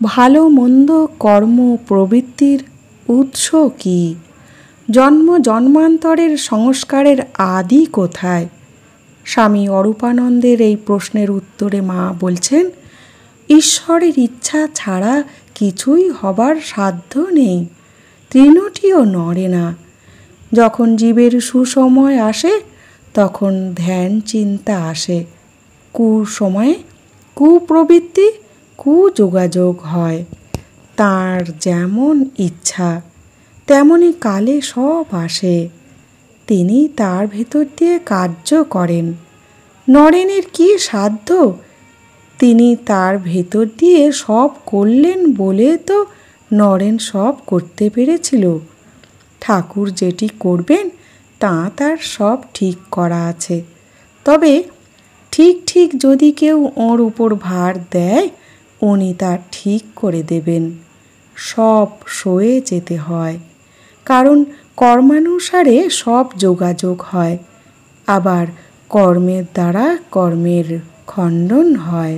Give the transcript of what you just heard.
ভালো মন্দ কর্ম প্রবৃত্তির উৎস কি? জন্ম জন্মান্তরের সংস্কারের আদি কোথায়? স্বামী অরূপানন্দের এই প্রশ্নের উত্তরে মা বলছেন, ঈশ্বরের ইচ্ছা ছাড়া কিছুই হবার সাধ্য নেই, তৃণটিও নড়ে না। যখন জীবের সুসময় আসে তখন ধ্যান চিন্তা আসে, কুসময়ে কুপ্রবৃত্তি কুযোগাযোগ হয়। তাঁর যেমন ইচ্ছা তেমনি কালে সব আসে, তিনি তার ভেতর দিয়ে কার্য করেন। নরেনের কি সাধ্য? তিনি তার ভেতর দিয়ে সব করলেন বলে তো নরেন সব করতে পেরেছিল। ঠাকুর যেটি করবেন তা তার সব ঠিক করা আছে, তবে ঠিক ঠিক যদি কেউ ওর উপর ভার দেয় উনি তা ঠিক করে দেবেন। সব সয়ে যেতে হয়, কারণ কর্মানুসারে সব যোগাযোগ হয়, আবার কর্মের দ্বারা কর্মের খণ্ডন হয়।